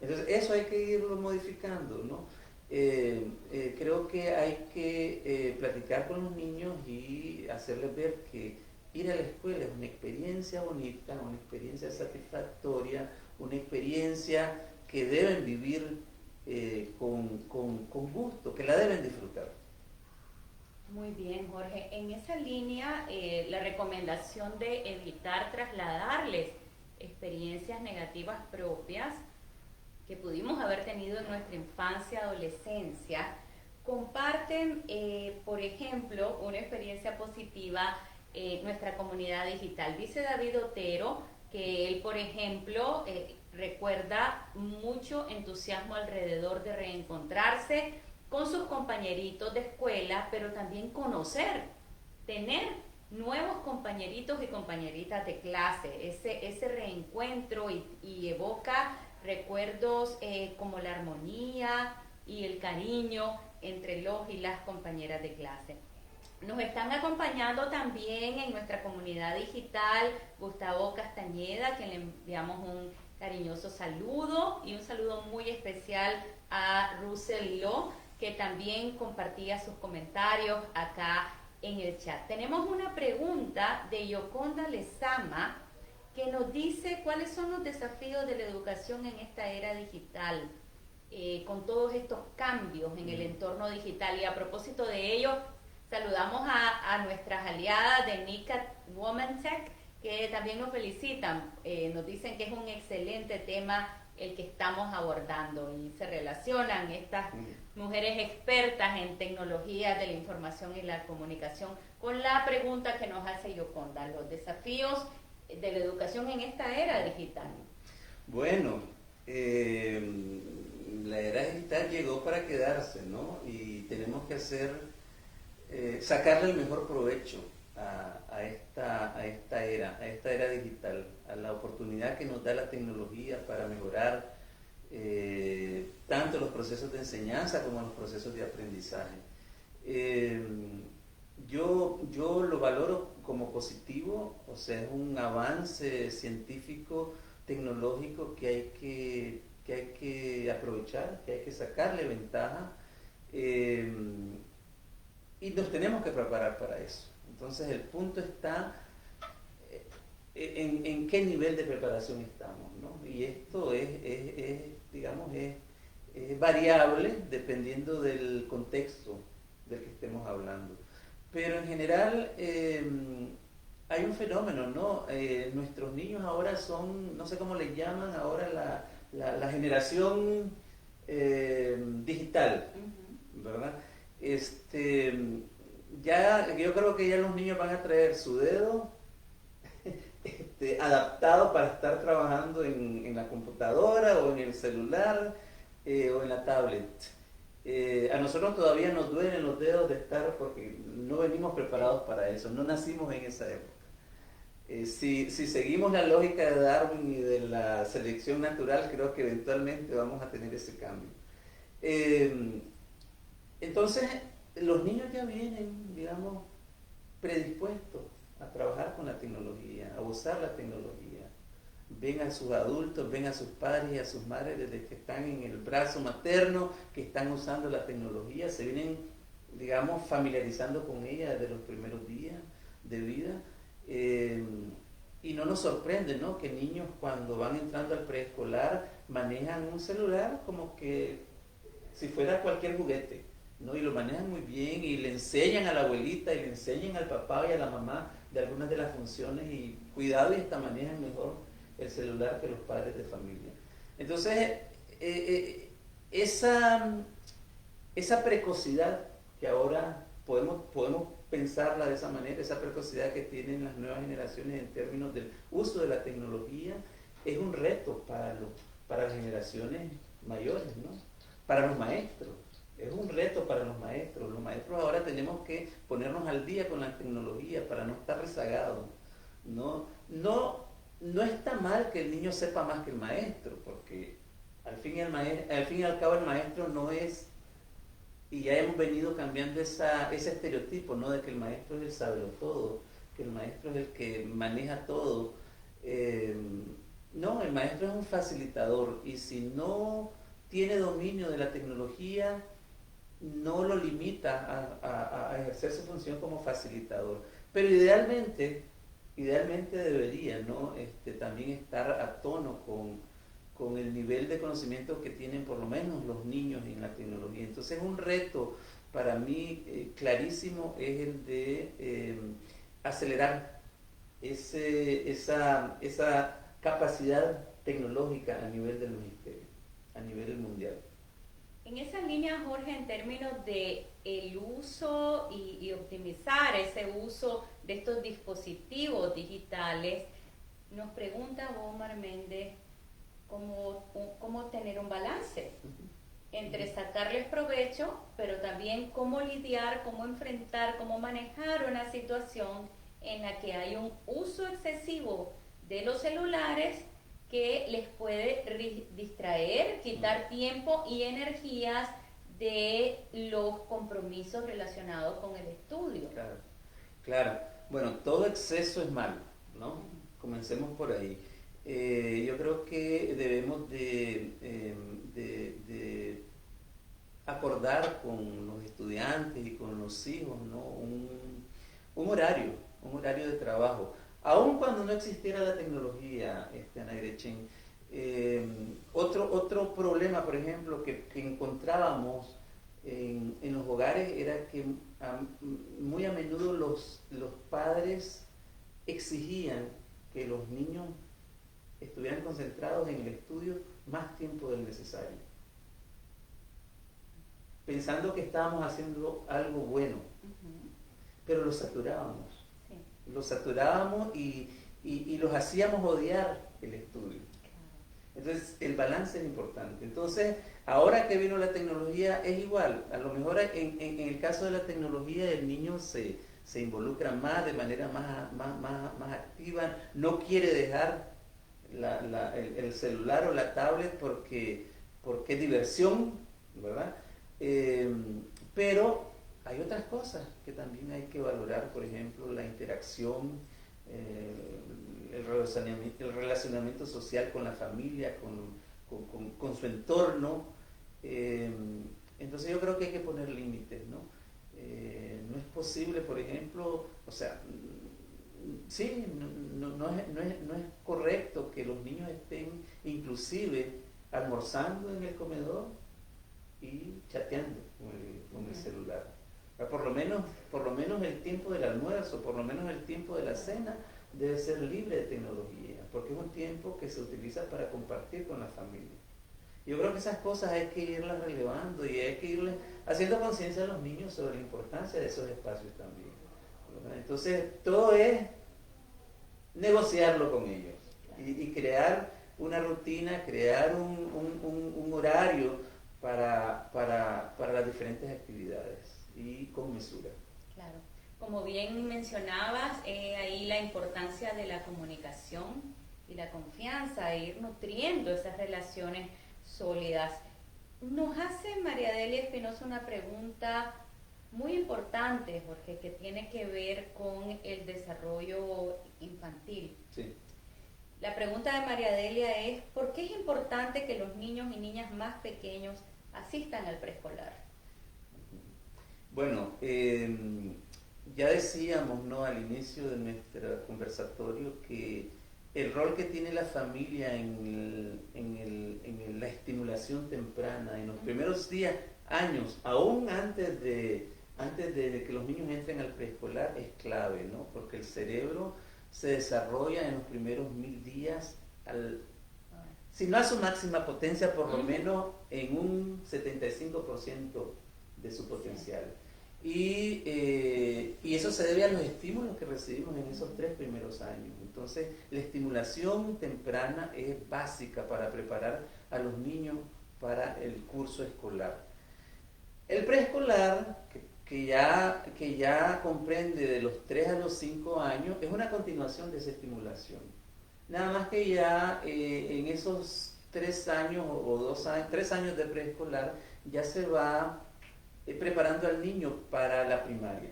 Entonces eso hay que irlo modificando, ¿no? Creo que hay que platicar con los niños y hacerles ver que ir a la escuela es una experiencia bonita, una experiencia satisfactoria, una experiencia que deben vivir con gusto, que la deben disfrutar. Muy bien, Jorge. En esa línea, la recomendación de evitar trasladarles experiencias negativas propias que pudimos haber tenido en nuestra infancia, adolescencia, comparten, por ejemplo, una experiencia positiva nuestra comunidad digital. Dice David Otero que él, por ejemplo, recuerda mucho entusiasmo alrededor de reencontrarse con sus compañeritos de escuela, pero también conocer, tener nuevos compañeritos y compañeritas de clase. Ese reencuentro y evoca recuerdos como la armonía y el cariño entre los y las compañeras de clase. Nos están acompañando también en nuestra comunidad digital Gustavo Castañeda, que le enviamos un cariñoso saludo y un saludo muy especial a Russell Lo, que también compartía sus comentarios acá en el chat. Tenemos una pregunta de Yoconda Lezama que nos dice cuáles son los desafíos de la educación en esta era digital, con todos estos cambios en el entorno digital. Y a propósito de ello, saludamos a nuestras aliadas de NICAT Women Tech, que también nos felicitan, nos dicen que es un excelente tema el que estamos abordando y se relacionan estas mujeres expertas en tecnologías de la información y la comunicación con la pregunta que nos hace Yoconda, los desafíos de la educación en esta era digital. Bueno, la era digital llegó para quedarse, ¿no? Y tenemos que sacarle el mejor provecho a esta era digital, a la oportunidad que nos da la tecnología para mejorar tanto los procesos de enseñanza como los procesos de aprendizaje. Yo lo valoro como positivo, o sea, es un avance científico, tecnológico que hay que aprovechar, que hay que sacarle ventaja, y nos tenemos que preparar para eso. Entonces el punto está en qué nivel de preparación estamos, ¿no? Y esto digamos, es variable dependiendo del contexto del que estemos hablando. Pero en general hay un fenómeno, ¿no? Nuestros niños ahora son, no sé cómo les llaman ahora, la generación digital, ¿verdad? Ya, yo creo que ya los niños van a traer su dedo adaptado para estar trabajando en la computadora o en el celular o en la tablet. A nosotros todavía nos duelen los dedos de estar porque no venimos preparados para eso, no nacimos en esa época. Si seguimos la lógica de Darwin y de la selección natural, creo que eventualmente vamos a tener ese cambio. Entonces, los niños ya vienen, digamos, predispuestos a trabajar con la tecnología, a usar la tecnología. Ven a sus adultos, ven a sus padres y a sus madres desde que están en el brazo materno, que están usando la tecnología, se vienen, digamos, familiarizando con ella desde los primeros días de vida. Y no nos sorprende, ¿no?, que niños cuando van entrando al preescolar manejan un celular como que si fuera cualquier juguete, ¿no? Y lo manejan muy bien y le enseñan a la abuelita y le enseñan al papá y a la mamá de algunas de las funciones y cuidado, y hasta manejan mejor el celular que los padres de familia. Entonces, esa precocidad que ahora podemos pensarla de esa manera, esa precocidad que tienen las nuevas generaciones en términos del uso de la tecnología, es un reto para las generaciones mayores, ¿no? Para los maestros. Es un reto para los maestros. Los maestros ahora tenemos que ponernos al día con la tecnología para no estar rezagados. No está mal que el niño sepa más que el maestro, porque al fin y al cabo el maestro no es, y ya hemos venido cambiando ese estereotipo, ¿no?, de que el maestro es el sabelotodo, que el maestro es el que maneja todo. No, el maestro es un facilitador, y si no tiene dominio de la tecnología, no lo limita a ejercer su función como facilitador. Pero idealmente debería, ¿no?, también estar a tono con el nivel de conocimiento que tienen por lo menos los niños en la tecnología. Entonces un reto para mí clarísimo es el de acelerar esa capacidad tecnológica a nivel del ministerio, a nivel mundial. En esa línea, Jorge, en términos de el uso y optimizar ese uso de estos dispositivos digitales, nos pregunta Omar Méndez cómo tener un balance entre sacarles provecho, pero también cómo lidiar, cómo enfrentar, cómo manejar una situación en la que hay un uso excesivo de los celulares que les puede distraer, quitar tiempo y energías de los compromisos relacionados con el estudio. Claro. Bueno, todo exceso es malo, ¿no? Comencemos por ahí. Yo creo que debemos de acordar con los estudiantes y con los hijos, ¿no?, un horario de trabajo. Aun cuando no existiera la tecnología, Ana Gretchen, otro problema, por ejemplo, que encontrábamos en los hogares era que muy a menudo los padres exigían que los niños estuvieran concentrados en el estudio más tiempo del necesario, pensando que estábamos haciendo algo bueno, pero los saturábamos. Los saturábamos y los hacíamos odiar el estudio. Entonces, el balance es importante. Entonces, ahora que vino la tecnología, es igual. A lo mejor en el caso de la tecnología, el niño se involucra más, de manera más activa, no quiere dejar el celular o la tablet porque porque es diversión, ¿verdad? Pero hay otras cosas que también hay que valorar, por ejemplo, la interacción, el relacionamiento social con la familia, con su entorno. Entonces yo creo que hay que poner límites, ¿no? No es posible, por ejemplo, o sea, sí, no es correcto que los niños estén inclusive almorzando en el comedor y chateando con el celular. Por lo menos el tiempo del almuerzo, por lo menos el tiempo de la cena debe ser libre de tecnología, porque es un tiempo que se utiliza para compartir con la familia. Yo creo que esas cosas hay que irlas relevando y hay que irles haciendo conciencia a los niños sobre la importancia de esos espacios también, ¿verdad? Entonces, todo es negociarlo con ellos y crear una rutina, crear un horario para las diferentes actividades y con mesura. Claro. Como bien mencionabas, ahí la importancia de la comunicación y la confianza, e ir nutriendo esas relaciones sólidas. Nos hace María Delia Espinosa una pregunta muy importante, Jorge, que tiene que ver con el desarrollo infantil. Sí. La pregunta de María Delia es, ¿por qué es importante que los niños y niñas más pequeños asistan al preescolar? Bueno, ya decíamos, ¿no?, al inicio de nuestro conversatorio que el rol que tiene la familia en la estimulación temprana, en los primeros días, años, aún antes de que los niños entren al preescolar, es clave, ¿no? Porque el cerebro se desarrolla en los primeros 1000 días, si no a su máxima potencia, por lo menos en un 75% de su potencial. Y eso se debe a los estímulos que recibimos en esos 3 primeros años. Entonces, la estimulación temprana es básica para preparar a los niños para el curso escolar. El preescolar, que ya comprende de los 3 a los 5 años, es una continuación de esa estimulación. Nada más que ya en esos 3 años o 2 años, 3 años de preescolar, ya se va preparando al niño para la primaria,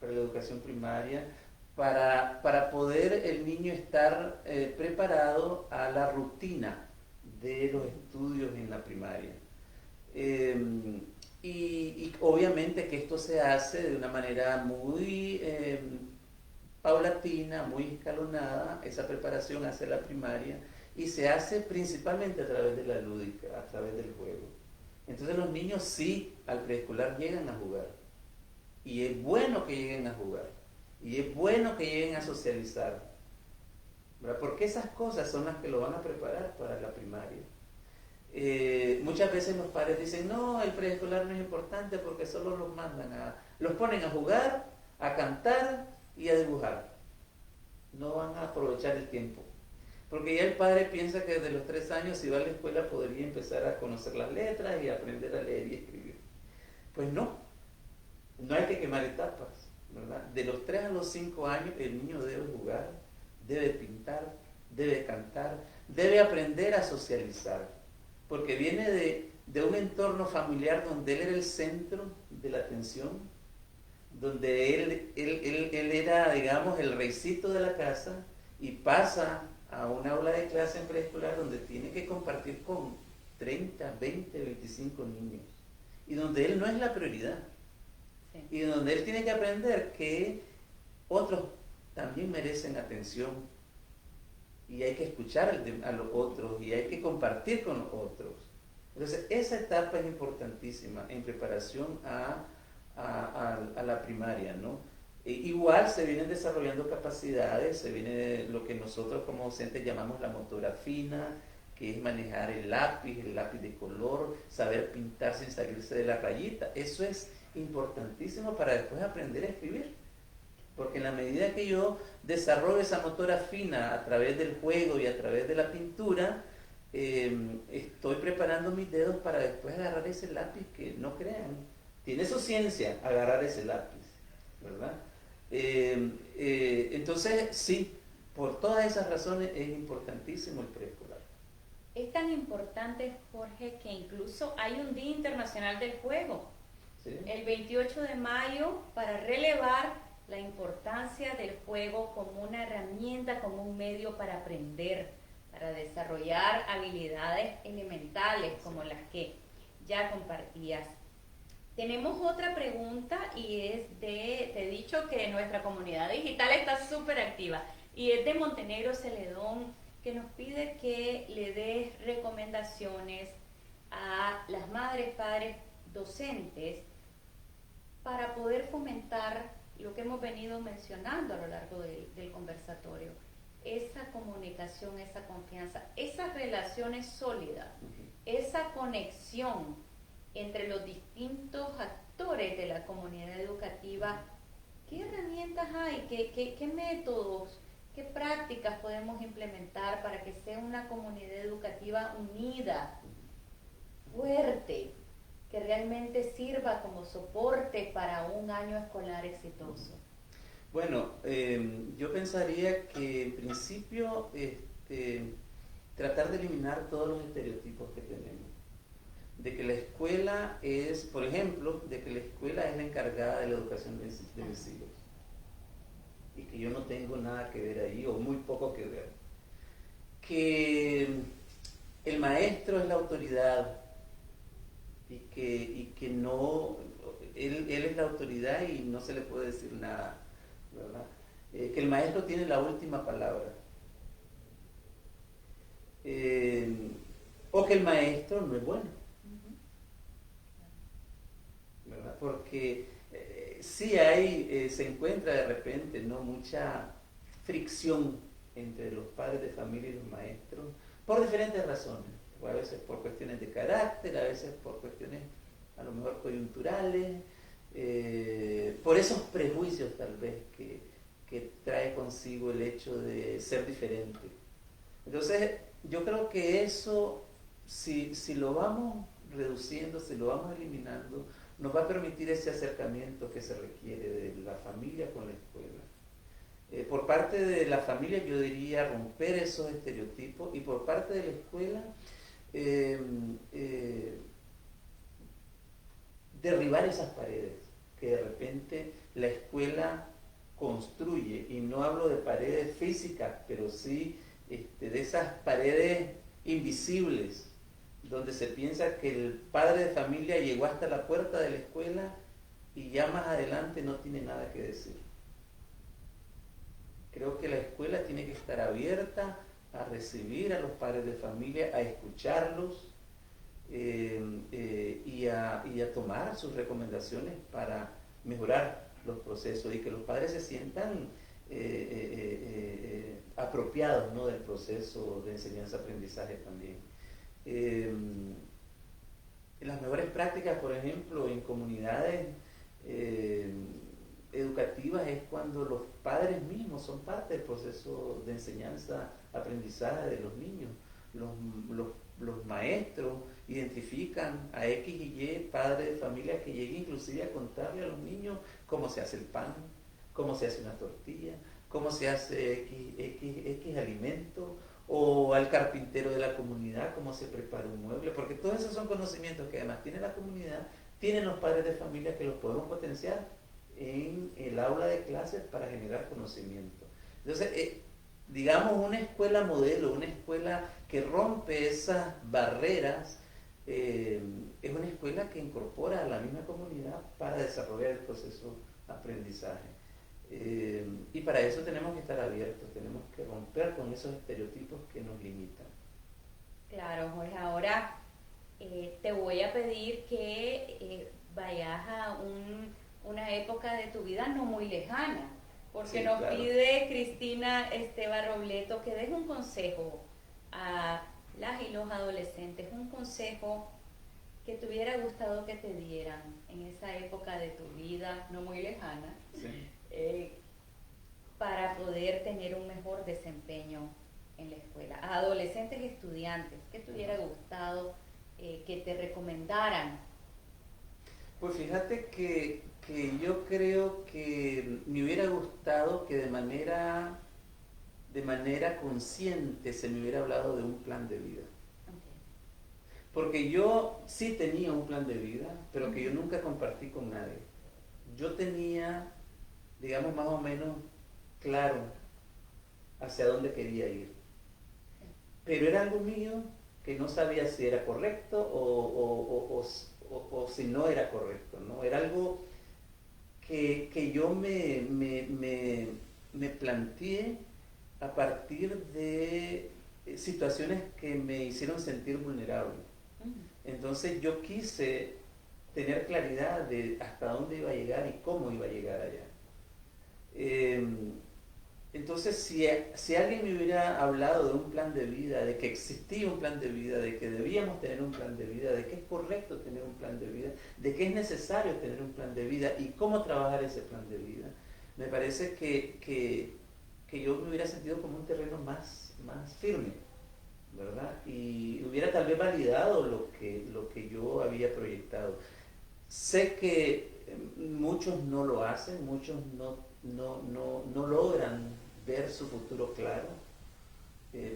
para la educación primaria, para poder el niño estar preparado a la rutina de los estudios en la primaria. Y obviamente que esto se hace de una manera muy paulatina, muy escalonada, esa preparación hacia la primaria, y se hace principalmente a través de la lúdica, a través del juego. Entonces los niños sí al preescolar llegan a jugar, y es bueno que lleguen a jugar, y es bueno que lleguen a socializar, ¿verdad? Porque esas cosas son las que lo van a preparar para la primaria. Muchas veces los padres dicen, no, el preescolar no es importante porque solo los ponen a jugar, a cantar y a dibujar. No van a aprovechar el tiempo. Porque ya el padre piensa que desde los 3 años, si va a la escuela, podría empezar a conocer las letras y aprender a leer y escribir. Pues no hay que quemar etapas, ¿verdad? De los 3 a los 5 años el niño debe jugar, debe pintar, debe cantar, debe aprender a socializar, porque viene de un entorno familiar donde él era el centro de la atención, donde él era, digamos, el reycito de la casa, y pasa a un aula de clase en preescolar donde tiene que compartir con 30, 20, 25 niños, y donde él no es la prioridad, sí, y donde él tiene que aprender que otros también merecen atención, y hay que escuchar a los otros, y hay que compartir con los otros. Entonces, esa etapa es importantísima en preparación a la primaria, ¿no? Igual se vienen desarrollando capacidades, se viene lo que nosotros como docentes llamamos la motora fina, que es manejar el lápiz de color, saber pintar sin salirse de la rayita. Eso es importantísimo para después aprender a escribir. Porque en la medida que yo desarrollo esa motora fina a través del juego y a través de la pintura, estoy preparando mis dedos para después agarrar ese lápiz, que no crean, tiene su ciencia agarrar ese lápiz, ¿verdad? Entonces, sí, por todas esas razones es importantísimo el preescolar. Es tan importante, Jorge, que incluso hay un Día Internacional del Juego, ¿Sí? el 28 de mayo, para relevar la importancia del juego como una herramienta, como un medio para aprender, para desarrollar habilidades elementales como las que ya compartías. Tenemos otra pregunta y es te he dicho que nuestra comunidad digital está súper activa y es de Montenegro Celedón, que nos pide que le des recomendaciones a las madres, padres, docentes para poder fomentar lo que hemos venido mencionando a lo largo del conversatorio, esa comunicación, esa confianza, esas relaciones sólidas, esa conexión entre los distintos actores de la comunidad educativa. ¿Qué herramientas hay? ¿Qué métodos? ¿Qué prácticas podemos implementar para que sea una comunidad educativa unida, fuerte, que realmente sirva como soporte para un año escolar exitoso? Bueno, yo pensaría que en principio tratar de eliminar todos los estereotipos que tenemos. De que la escuela es, por ejemplo, de que la escuela es la encargada de la educación de mis hijos. Y que yo no tengo nada que ver ahí, o muy poco que ver. Que el maestro es la autoridad y que no, él es la autoridad y no se le puede decir nada, ¿verdad? Que el maestro tiene la última palabra. O que el maestro no es bueno, ¿verdad? Porque sí hay, se encuentra de repente, ¿no?, mucha fricción entre los padres de familia y los maestros por diferentes razones, o a veces por cuestiones de carácter, a veces por cuestiones a lo mejor coyunturales, por esos prejuicios tal vez que trae consigo el hecho de ser diferente. Entonces yo creo que eso, si lo vamos reduciendo, si lo vamos eliminando, nos va a permitir ese acercamiento que se requiere de la familia con la escuela. Por parte de la familia yo diría romper esos estereotipos, y por parte de la escuela derribar esas paredes que de repente la escuela construye, y no hablo de paredes físicas, pero sí de esas paredes invisibles, donde se piensa que el padre de familia llegó hasta la puerta de la escuela y ya más adelante no tiene nada que decir. Creo que la escuela tiene que estar abierta a recibir a los padres de familia, a escucharlos y a tomar sus recomendaciones para mejorar los procesos y que los padres se sientan apropiados, ¿no?, del proceso de enseñanza-aprendizaje también. Las mejores prácticas, por ejemplo, en comunidades educativas es cuando los padres mismos son parte del proceso de enseñanza-aprendizaje de los niños. Los maestros identifican a X y Y padres de familia que lleguen inclusive a contarle a los niños cómo se hace el pan, cómo se hace una tortilla, cómo se hace X alimento, o al carpintero de la comunidad cómo se prepara un mueble, porque todos esos son conocimientos que además tiene la comunidad, tienen los padres de familia, que los podemos potenciar en el aula de clases para generar conocimiento. Entonces, digamos, una escuela modelo, una escuela que rompe esas barreras, es una escuela que incorpora a la misma comunidad para desarrollar el proceso de aprendizaje. Y para eso tenemos que estar abiertos, tenemos que romper con esos estereotipos que nos limitan. Claro, Jorge, ahora te voy a pedir que vayas a una época de tu vida no muy lejana, porque sí, nos claro. pide Cristina Esteban Robleto que des un consejo a las y los adolescentes, un consejo que te hubiera gustado que te dieran en esa época de tu vida no muy lejana, Sí. para poder tener un mejor desempeño en la escuela. A adolescentes y estudiantes, ¿qué te hubiera gustado que te recomendaran? Pues fíjate que yo creo que me hubiera gustado que de manera consciente se me hubiera hablado de un plan de vida. Porque yo sí tenía un plan de vida, pero que yo nunca compartí con nadie. Yo tenía, digamos, más o menos claro hacia dónde quería ir. Pero era algo mío que no sabía si era correcto o si no era correcto, ¿no? Era algo que yo me planteé a partir de situaciones que me hicieron sentir vulnerable. Entonces yo quise tener claridad de hasta dónde iba a llegar y cómo iba a llegar allá. Entonces, si alguien me hubiera hablado de un plan de vida, de que existía un plan de vida, de que debíamos tener un plan de vida, de que es correcto tener un plan de vida, de que es necesario tener un plan de vida y cómo trabajar ese plan de vida, me parece que yo me hubiera sentido como un terreno más firme, ¿verdad? Y hubiera tal vez validado lo que yo había proyectado. Sé que muchos no lo hacen, muchos no logran ver su futuro claro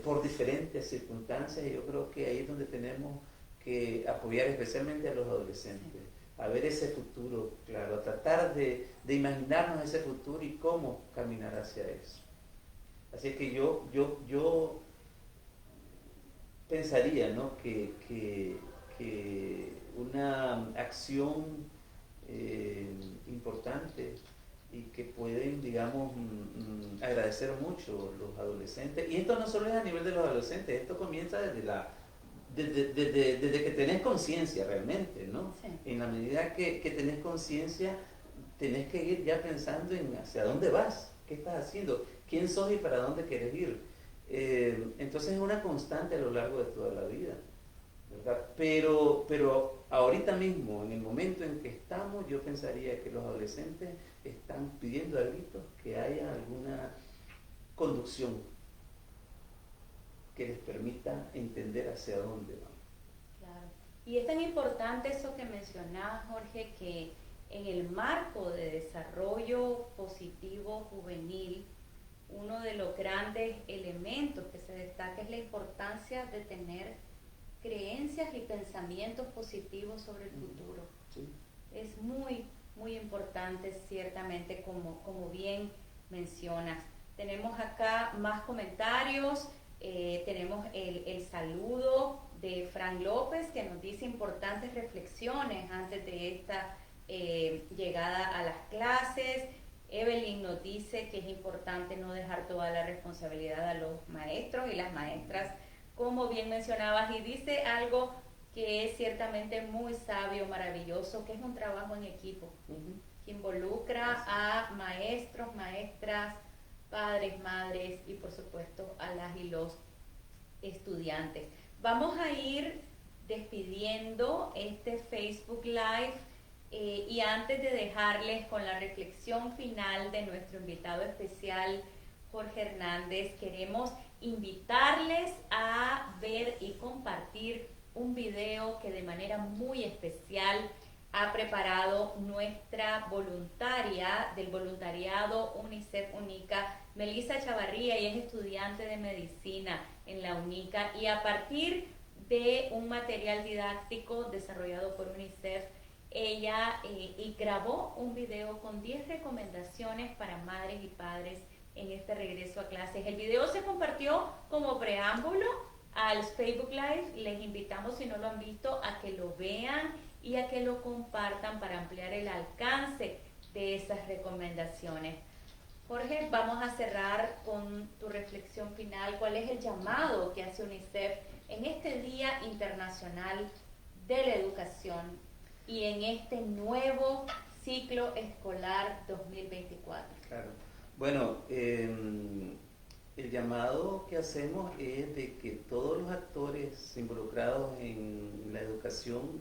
por diferentes circunstancias, y yo creo que ahí es donde tenemos que apoyar especialmente a los adolescentes, a ver ese futuro claro, a tratar de imaginarnos ese futuro y cómo caminar hacia eso. Así es que yo pensaría, ¿no?, que una acción importante y que pueden, digamos, agradecer mucho los adolescentes. Y esto no solo es a nivel de los adolescentes, esto comienza desde que tenés conciencia realmente, ¿no? Sí. En la medida que tenés conciencia, tenés que ir ya pensando en hacia dónde vas, qué estás haciendo, quién sos y para dónde querés ir. Entonces es una constante a lo largo de toda la vida, ¿verdad? Pero ahorita mismo, en el momento en que estamos, yo pensaría que los adolescentes están pidiendo a gritos que haya alguna conducción que les permita entender hacia dónde van. Claro. Y es tan importante eso que mencionabas, Jorge, que en el marco de desarrollo positivo juvenil, uno de los grandes elementos que se destaca es la importancia de tener creencias y pensamientos positivos sobre el futuro. Sí. Es muy, muy importante, ciertamente, como bien mencionas. Tenemos acá más comentarios. Tenemos el saludo de Fran López, que nos dice importantes reflexiones antes de esta llegada a las clases. Evelyn nos dice que es importante no dejar toda la responsabilidad a los maestros y las maestras, como bien mencionabas, y dice algo que es ciertamente muy sabio, maravilloso, que es un trabajo en equipo, que involucra a maestros, maestras, padres, madres y por supuesto a las y los estudiantes. Vamos a ir despidiendo este Facebook Live y antes de dejarles con la reflexión final de nuestro invitado especial Jorge Hernández, queremos invitarles a ver y compartir un video que de manera muy especial ha preparado nuestra voluntaria del voluntariado UNICEF UNICA, Melissa Chavarría. Ella es estudiante de medicina en la UNICA y a partir de un material didáctico desarrollado por UNICEF, ella y grabó un video con 10 recomendaciones para madres y padres en este regreso a clases. El video se compartió como preámbulo al Facebook Live. Les invitamos, si no lo han visto, a que lo vean y a que lo compartan para ampliar el alcance de esas recomendaciones. Jorge, vamos a cerrar con tu reflexión final. ¿Cuál es el llamado que hace UNICEF en este Día Internacional de la Educación y en este nuevo ciclo escolar 2024? Claro. Bueno, el llamado que hacemos es de que todos los actores involucrados en la educación,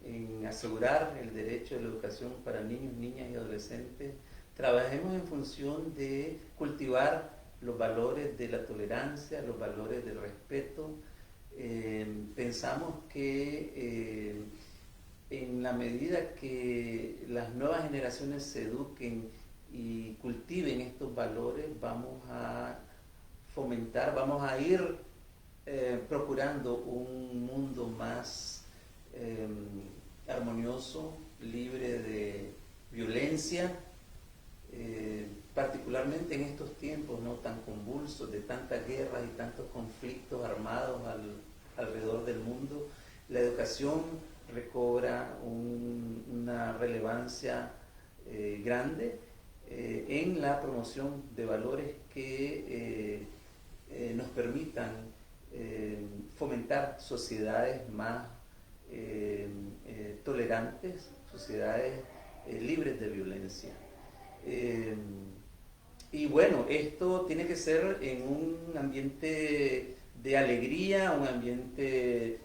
en asegurar el derecho de la educación para niños, niñas y adolescentes, trabajemos en función de cultivar los valores de la tolerancia, los valores del respeto. Pensamos que en la medida que las nuevas generaciones se eduquen y cultiven estos valores, vamos a fomentar, vamos a ir procurando un mundo más armonioso, libre de violencia, particularmente en estos tiempos no tan convulsos, de tantas guerras y tantos conflictos armados alrededor del mundo. La educación recobra una relevancia grande en la promoción de valores que nos permitan fomentar sociedades más tolerantes, sociedades libres de violencia. Y bueno, esto tiene que ser en un ambiente de alegría, un ambiente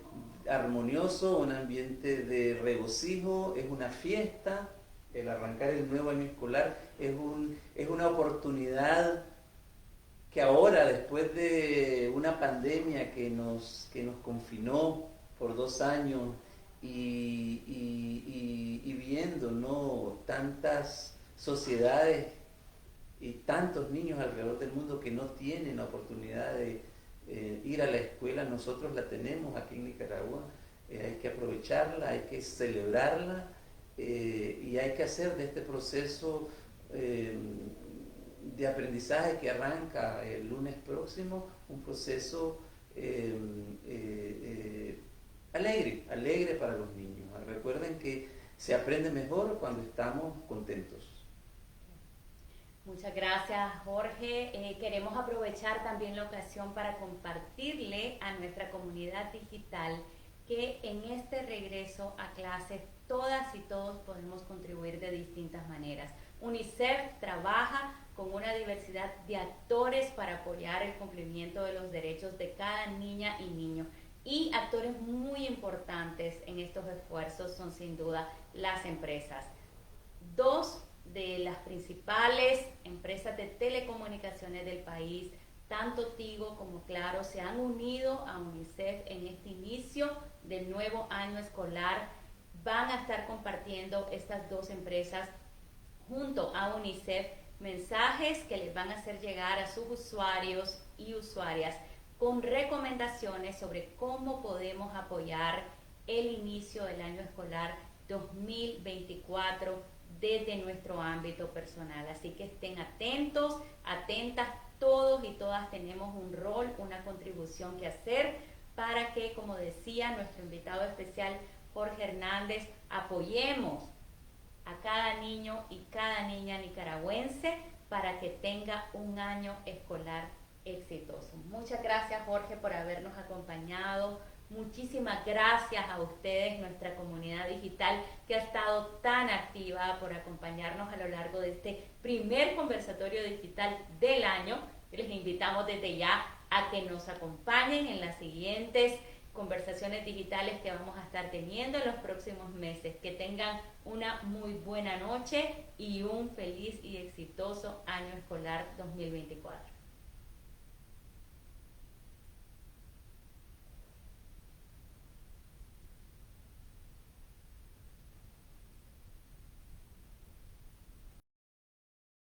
armonioso, un ambiente de regocijo, es una fiesta. El arrancar el nuevo año escolar es una oportunidad que ahora, después de una pandemia que nos confinó por 2 años y viendo, ¿no?, tantas sociedades y tantos niños alrededor del mundo que no tienen la oportunidad de ir a la escuela, nosotros la tenemos aquí en Nicaragua. Hay que aprovecharla, hay que celebrarla y hay que hacer de este proceso de aprendizaje que arranca el lunes próximo un proceso alegre para los niños. Recuerden que se aprende mejor cuando estamos contentos. Muchas gracias, Jorge. Queremos aprovechar también la ocasión para compartirle a nuestra comunidad digital que en este regreso a clases todas y todos podemos contribuir de distintas maneras. UNICEF trabaja con una diversidad de actores para apoyar el cumplimiento de los derechos de cada niña y niño. Y actores muy importantes en estos esfuerzos son sin duda las empresas. 2 de las principales empresas de telecomunicaciones del país, tanto Tigo como Claro, se han unido a UNICEF en este inicio del nuevo año escolar. Van a estar compartiendo estas 2 empresas junto a UNICEF mensajes que les van a hacer llegar a sus usuarios y usuarias con recomendaciones sobre cómo podemos apoyar el inicio del año escolar 2024 desde nuestro ámbito personal. Así que estén atentos, atentas, todos y todas tenemos un rol, una contribución que hacer para que, como decía nuestro invitado especial Jorge Hernández, apoyemos a cada niño y cada niña nicaragüense para que tenga un año escolar exitoso. Muchas gracias, Jorge, por habernos acompañado. Muchísimas gracias a ustedes, nuestra comunidad digital, que ha estado tan activa por acompañarnos a lo largo de este primer conversatorio digital del año. Les invitamos desde ya a que nos acompañen en las siguientes conversaciones digitales que vamos a estar teniendo en los próximos meses. Que tengan una muy buena noche y un feliz y exitoso año escolar 2024.